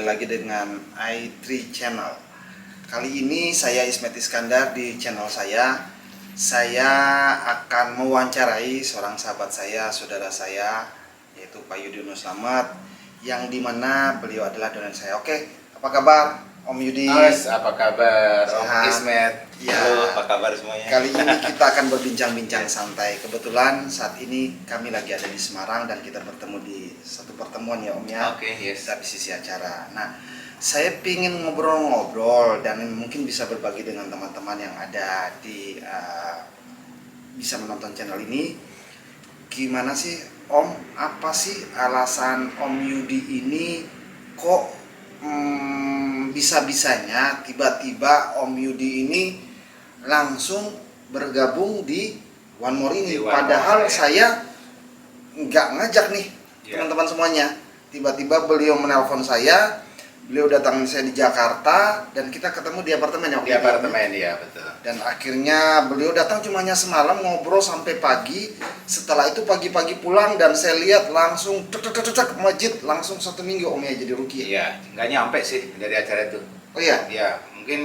kembali lagi dengan i3 Channel. Kali ini saya Ismet Iskandar di channel saya. Saya akan mewawancarai seorang sahabat saya, saudara saya, yaitu Pak Yudino Slamet, yang dimana beliau adalah dosen saya. Oke, apa kabar Om Yudi? Mas, apa kabar Om Sehat. Ismet? Ya. Halo, apa kabar semuanya? Kali ini kita akan berbincang-bincang santai. Kebetulan saat ini kami lagi ada di Semarang dan kita bertemu di satu pertemuan ya Om ya. Oke, yes. Kita di sisi acara. Nah, saya pingin ngobrol-ngobrol dan mungkin bisa berbagi dengan teman-teman yang ada di bisa menonton channel ini. Gimana sih Om? Apa sih alasan Om Yudi ini kok bisa-bisanya tiba-tiba Om Yudi ini langsung bergabung di One More ini? Padahal saya nggak ngajak nih teman-teman semuanya. Tiba-tiba beliau menelpon saya, beliau datang saya di Jakarta dan kita ketemu di apartemen ya. Di apartemen ya, betul. Dan akhirnya beliau datang cuma semalam, ngobrol sampai pagi. Setelah itu pagi-pagi pulang dan saya lihat langsung ke masjid langsung 1 minggu Om ya jadi ruki. Iya, nggak nyampe sih dari acara itu. Oh iya.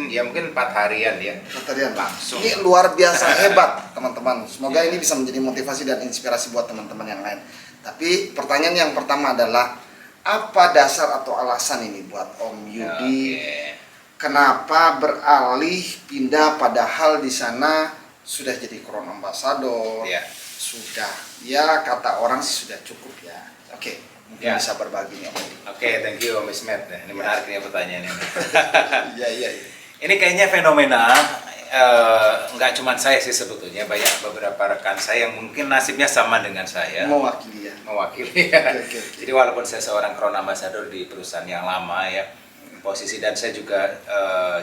Ya, mungkin 4 harian ya. Sekretarian Langsung. Ini luar biasa hebat teman-teman. Semoga ini bisa menjadi motivasi dan inspirasi buat teman-teman yang lain. Tapi pertanyaan yang pertama adalah apa dasar atau alasan ini buat Om Yudi? Kenapa beralih pindah padahal di sana sudah jadi Crown Ambassador? Ya. Sudah ya kata orang sih sudah cukup ya. Oke, mungkin Ya. bisa berbagi nih Om Yudi. Oke, thank you Om Ismet. Ini menarik nih pertanyaannya. Iya. Ini kayaknya fenomena nggak cuma saya sih sebetulnya, banyak beberapa rekan saya yang mungkin nasibnya sama dengan saya. Mewakili ya. Mewakili ya. Oke. Jadi walaupun saya seorang Crown Ambassador di perusahaan yang lama ya, posisi dan saya juga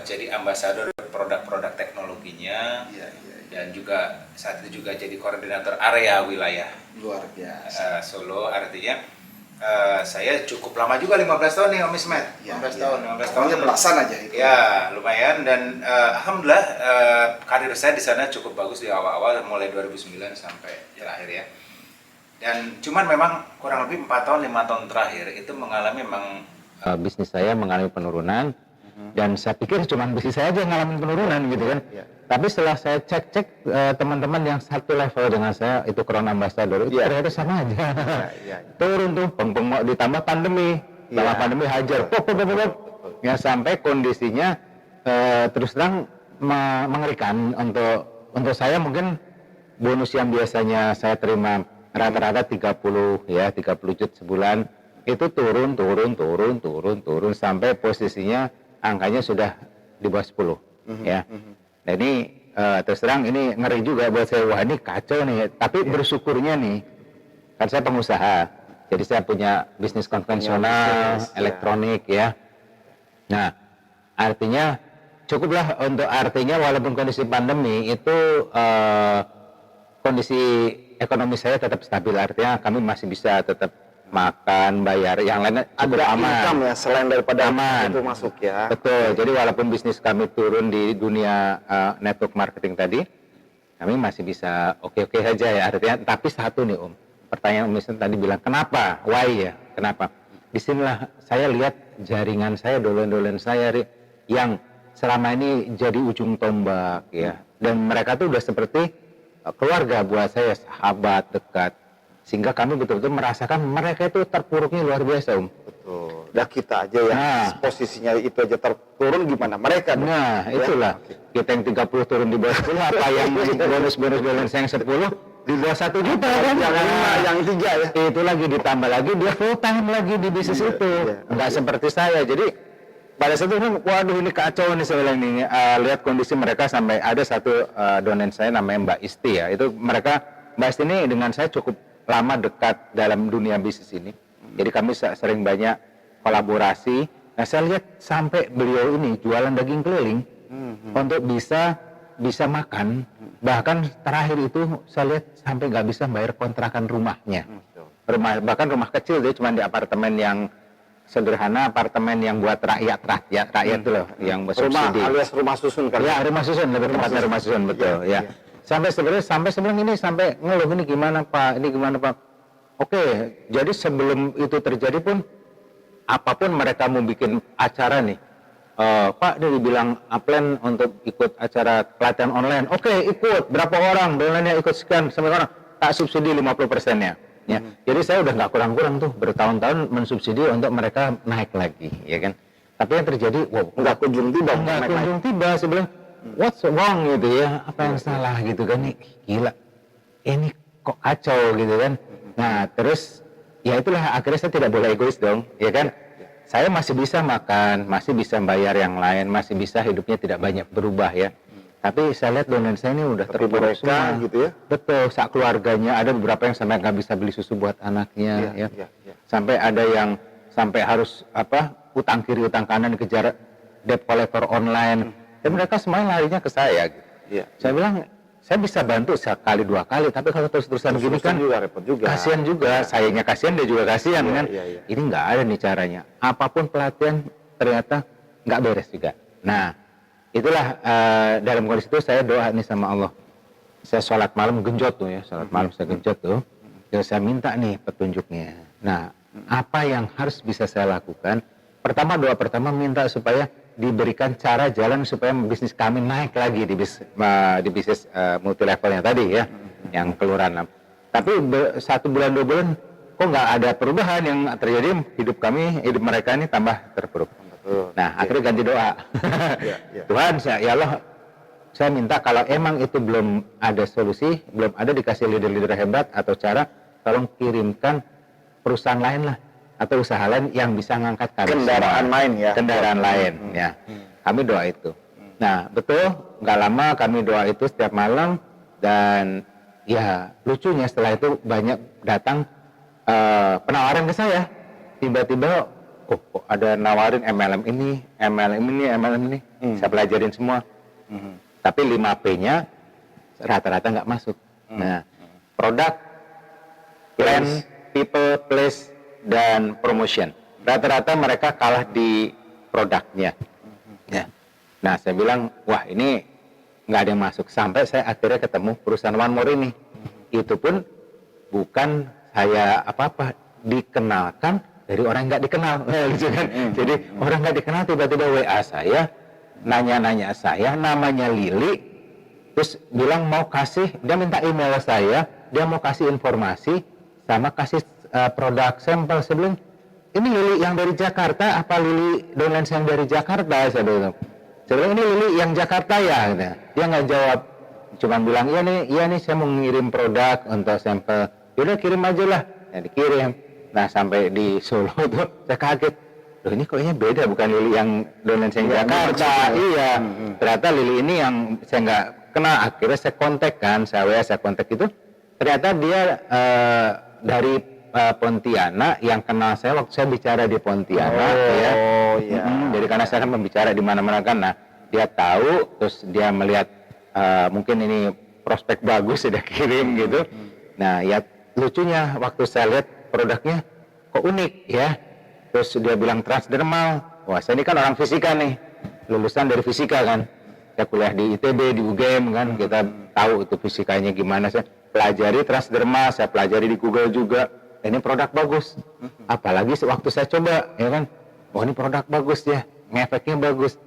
jadi ambasador produk-produk teknologinya. Iya. Dan juga saat itu juga jadi koordinator area wilayah Luar biasa. Solo. Artinya saya cukup lama juga, 15 tahun nih Om Ismet. 15 tahun. Pokoknya belasan aja itu. Ya, lumayan. Dan alhamdulillah karir saya di sana cukup bagus di awal-awal, mulai 2009 sampai terakhir ya. Dan cuman memang kurang lebih 4 tahun 5 tahun terakhir itu mengalami memang bisnis saya mengalami penurunan. Dan saya pikir cuma bisnis saya aja yang mengalami penurunan gitu kan. Tapi setelah saya cek teman-teman yang satu level dengan saya itu Crown Ambassador itu ternyata sama aja. Turun tuh, ditambah pandemi, setelah pandemi hajar, pop. Ya sampai kondisinya terus terang mengerikan untuk saya. Mungkin bonus yang biasanya saya terima rata-rata 30 juta sebulan itu turun sampai posisinya angkanya sudah di bawah 10 ya. Nah ini terus terang ini ngeri juga buat saya, wah ini kacau nih. Tapi bersyukurnya nih, kan saya pengusaha, jadi saya punya bisnis konvensional, elektronik ya. Nah artinya cukuplah untuk artinya walaupun kondisi pandemi itu kondisi ekonomi saya tetap stabil, artinya kami masih bisa tetap makan, bayar, yang lainnya cukup ada aman. income ya selain daripada aman itu masuk ya. Betul. Jadi walaupun bisnis kami turun di dunia network marketing tadi, kami masih bisa oke-oke saja ya artinya. Tapi satu nih Om, pertanyaan Om Ismet tadi bilang kenapa, why ya, kenapa? Disinilah saya lihat jaringan saya, dolen-dolen saya yang selama ini jadi ujung tombak ya, dan mereka tuh udah seperti keluarga buat saya, sahabat dekat. Sehingga kami betul-betul merasakan mereka itu terpuruknya luar biasa Om. Betul. Dah kita aja ya posisinya itu aja terturun, gimana mereka dong? Nah itulah kita yang 30 turun di bawah 10, apa yang bonus-bonus balance yang 10 di bawah 1 juta kan? Yang 3 ya. Itu lagi ditambah lagi dia full time lagi di bisnis itu. Enggak seperti saya. Jadi pada saat itu waduh ini kacau nih saya bilang ini. Lihat kondisi mereka sampai ada satu donen saya namanya Mbak Isti ya. Itu mereka Mbak Isti ini dengan saya cukup lama dekat dalam dunia bisnis ini. Jadi kami sering banyak kolaborasi. Nah saya lihat sampai beliau ini jualan daging keliling untuk bisa makan. Bahkan terakhir itu saya lihat sampai nggak bisa bayar kontrakan rumahnya. Bahkan rumah kecil, dia cuma di apartemen yang sederhana, apartemen yang buat rakyat itu loh, yang bersubsidi. Rumah alias rumah susun kan? Ya rumah susun, lebih tepatnya rumah susun, betul ya. Sampai sebelum ini sampai ngeluh, ini gimana Pak, Oke, jadi sebelum itu terjadi pun apapun mereka mau bikin acara nih, Pak dia dibilang Upland untuk ikut acara pelatihan online, oke ikut, berapa orang, downline ikut sekian, sampai orang, tak subsidi 50%-nya. Ya. Jadi saya udah nggak kurang-kurang tuh bertahun-tahun mensubsidi untuk mereka naik lagi, ya kan. Tapi yang terjadi, wow, nggak kunjung tiba, saya bilang, what's wrong gitu ya, apa yang salah gitu kan, nih gila, ini kok kacau gitu kan. Nah terus, ya itulah akhirnya saya tidak boleh egois dong, ya kan. Saya masih bisa makan, masih bisa bayar yang lain, masih bisa hidupnya tidak banyak berubah ya. Tapi saya lihat downline saya ini udah terpuruk semua gitu ya. Betul, saat keluarganya ada beberapa yang sampai nggak bisa beli susu buat anaknya ya. Sampai ada yang sampai harus utang kiri utang kanan dikejar debt collector online. Dan mereka semuanya larinya ke saya gitu. Saya bilang saya bisa bantu sekali dua kali, tapi kalau terus-terusan gini kan juga repot juga. Kasihan juga, sayangnya kasihan, dia juga kasihan kan. Ini nggak ada nih caranya. Apapun pelatihan ternyata nggak beres juga. Nah, itulah dalam kondisi itu saya doa nih sama Allah. Saya sholat malam genjot tuh ya, sholat malam saya genjot tuh. Terus saya minta nih petunjuknya. Nah, apa yang harus bisa saya lakukan? Pertama, doa pertama minta supaya diberikan cara jalan supaya bisnis kami naik lagi di bisnis multi levelnya tadi ya, yang kelurahan. Tapi 1 bulan 2 bulan kok nggak ada perubahan yang terjadi, hidup mereka ini tambah terpuruk. Nah, akhirnya ganti doa. Tuhan, ya Allah, saya minta kalau emang itu belum ada solusi, belum ada dikasih leader-leader hebat atau cara, tolong kirimkan perusahaan lain lah atau usaha lain yang bisa ngangkat kami Kendaraan lain ya. Kendaraan lain ya. Kami doa itu. Nah, betul, nggak lama kami doa itu setiap malam, dan ya lucunya setelah itu banyak datang penawaran ke saya. Tiba-tiba kok ada nawarin MLM ini. Saya pelajarin semua. Tapi 5P-nya rata-rata nggak masuk. Nah, produk, plan, people, place, dan promotion. Rata-rata mereka kalah di produknya. Ya. Nah, saya bilang, wah ini nggak ada yang masuk. Sampai saya akhirnya ketemu perusahaan One More ini. Itu pun bukan saya apa-apa, dikenalkan dari orang nggak dikenal, gitu kan. Jadi orang nggak dikenal tiba-tiba WA saya, nanya-nanya saya, namanya Lili, terus bilang mau kasih, dia minta email saya, dia mau kasih informasi sama kasih produk sampel. Saya bilang, ini Lili yang dari Jakarta apa Lili downline yang dari Jakarta? Saya bilang ini Lili yang Jakarta ya, gitu. Dia nggak jawab, cuma bilang iya nih saya mau ngirim produk untuk sampel. Yaudah kirim aja lah, ya dikirim. Nah, sampai di Solo tuh saya kaget. Loh, ini kayaknya beda, bukan Lili yang downline saya Jakarta. Iya. Ternyata Lili ini yang saya nggak kenal. Akhirnya saya kontak kan, saya kontak itu. Ternyata dia dari Pontianak, yang kenal saya waktu saya bicara di Pontianak ya. Jadi karena saya kan membicara di mana-mana kan. Nah, dia tahu, terus dia melihat mungkin ini prospek bagus, sudah kirim gitu. Nah, ya lucunya waktu saya lihat produknya kok unik ya, terus dia bilang transdermal. Wah, saya ini kan orang fisika nih, lulusan dari fisika kan, saya kuliah di ITB, di UGM kan, kita tahu itu fisikanya gimana. Saya pelajari transdermal, saya pelajari di Google juga, ini produk bagus. Apalagi waktu saya coba ya kan, oh ini produk bagus ya, ngefeknya bagus.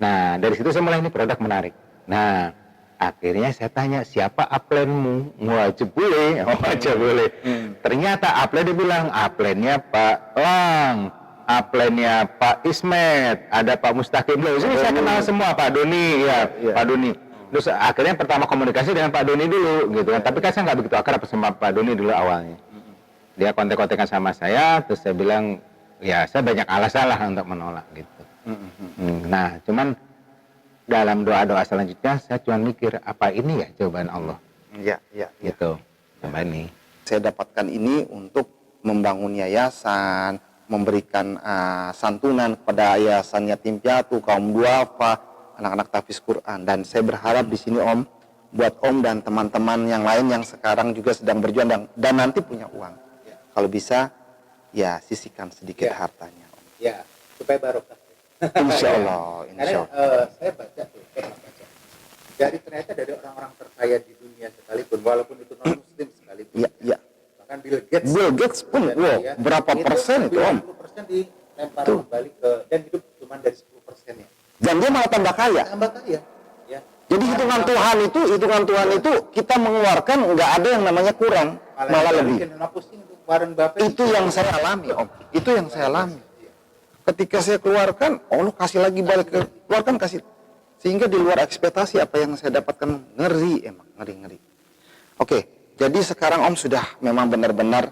Nah, dari situ saya mulai, ini produk menarik. Nah, akhirnya saya tanya, siapa upline-mu? Wajib boleh. Ternyata upline, dia bilang, upline-nya Pak Lang, upline-nya Pak Ismet, ada Pak Mustaqim. Saya kenal semua, Pak Doni, ya, Pak Doni. Terus akhirnya pertama komunikasi dengan Pak Doni dulu, gitu kan. Tapi kan saya nggak begitu akrab sama Pak Doni dulu awalnya. Dia kontak-kontakan sama saya, terus saya bilang, ya saya banyak alasan lah untuk menolak, gitu. Nah, cuman dalam doa-doa selanjutnya saya cuma mikir, apa ini ya cobaan Allah? Gitu. Coba ini. Saya dapatkan ini untuk membangun yayasan, memberikan santunan kepada yayasan yatim piatu, kaum duafa, anak-anak tahfiz Quran. Dan saya berharap di sini Om, buat Om dan teman-teman yang lain yang sekarang juga sedang berjuang dan nanti punya uang. Kalau bisa, ya sisihkan sedikit hartanya. Ya, supaya barokah. Insya Allah. Karena saya baca tuh, ternyata dari orang-orang terkaya di dunia sekalipun, walaupun itu non muslim sekalipun, bahkan Bill Gates pun, berapa persen itu Om? 90% di lempar Tuh. kembali ke dan hidup cuma dari 10% ya. Dan dia malah tambah kaya. Tambah kaya. Ya. Jadi hitungan Tuhan itu kita mengeluarkan nggak ada yang namanya kurang, malah lebih. Pusing tuh Warren Buffett. Itu yang saya alami, Om. Itu yang saya alami. Ketika saya keluarkan, Allah kasih lagi balik ke keluarkan kasih. Sehingga di luar ekspektasi apa yang saya dapatkan ngeri emang, ngeri. Oke, jadi sekarang Om sudah memang benar-benar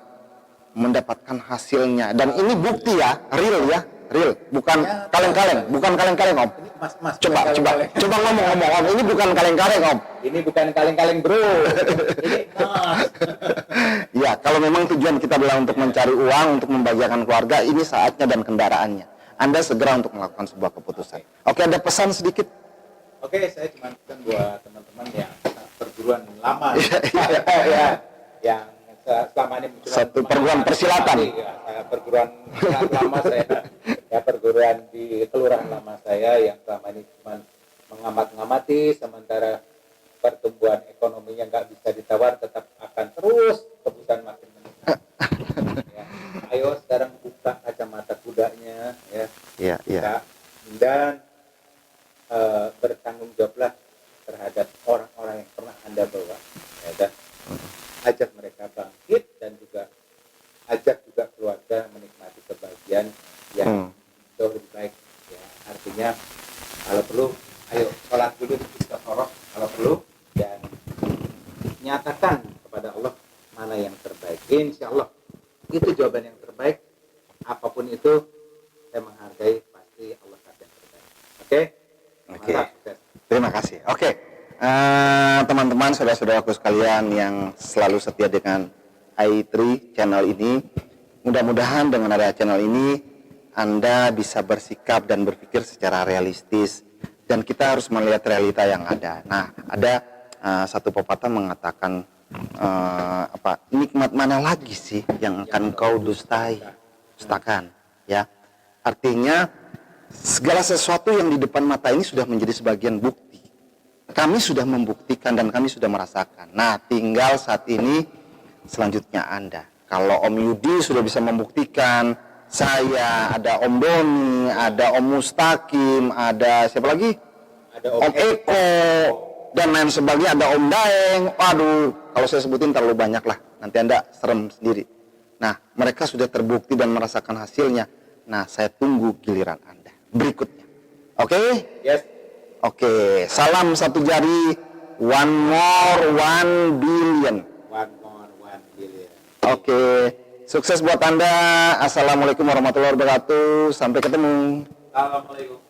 mendapatkan hasilnya dan ini bukti ya, real, bukan kaleng-kaleng, Om. Ini emas-emas. Coba ngomong Om, ini bukan kaleng-kaleng Om. Ini bukan kaleng-kaleng, Bro. Ini emas. Ya, kalau memang tujuan kita adalah untuk mencari uang, untuk membahagiakan keluarga, ini saatnya dan kendaraannya. Anda segera untuk melakukan sebuah keputusan. Oke, ada pesan sedikit? Oke, saya cuma pesan buat teman-teman yang perguruan lama. Iya. Yang selama ini cuma Satu perguruan persilatan. Ya, saya perguruan lama saya. Ya, perguruan di kelurahan lama saya yang selama ini cuma mengamati sementara pertumbuhan ekonominya nggak bisa ditawar, tetap akan terus kebutuhan makin meningkat. Ya. Ayo sekarang buka kacamata kudanya, ya. Iya. Buka, dan bertanggung jawablah terhadap orang-orang yang pernah Anda bawa. Ya, dan ajak mereka bangkit dan juga ajak juga keluarga menikmati kebahagiaan yang jauh lebih baik. Ya, artinya kalau perlu, ayo sholat dulu istighfarah kalau perlu, dan nyatakan kepada Allah mana yang terbaik. Insya Allah itu jawaban yang terbaik. Apapun itu saya menghargai, pasti Allah kasih yang terbaik. Oke? Oke. Mantap, sukses. Terima kasih. Oke. Teman-teman, saudara-saudaraku sekalian yang selalu setia dengan i3 channel ini, mudah-mudahan dengan ada channel ini Anda bisa bersikap dan berpikir secara realistis, dan kita harus melihat realita yang ada. Nah, ada satu pepatah mengatakan nikmat mana lagi sih yang akan kau dustakan, ya. Artinya segala sesuatu yang di depan mata ini sudah menjadi sebagian bukti. Kami sudah membuktikan dan kami sudah merasakan. Nah, tinggal saat ini selanjutnya Anda. Kalau Om Yudi sudah bisa membuktikan, saya, ada Om Doni, ada Om Mustaqim, ada siapa lagi? Ada Om Eko, dan lain sebagainya, ada Om Daeng. Waduh, kalau saya sebutin terlalu banyak lah. Nanti Anda serem sendiri. Nah, mereka sudah terbukti dan merasakan hasilnya. Nah, saya tunggu giliran Anda berikutnya. Oke? Yes. Oke, salam satu jari, one more, 1 billion. One more, 1 billion. Oke, sukses buat Anda. Assalamualaikum warahmatullahi wabarakatuh. Sampai ketemu. Assalamualaikum.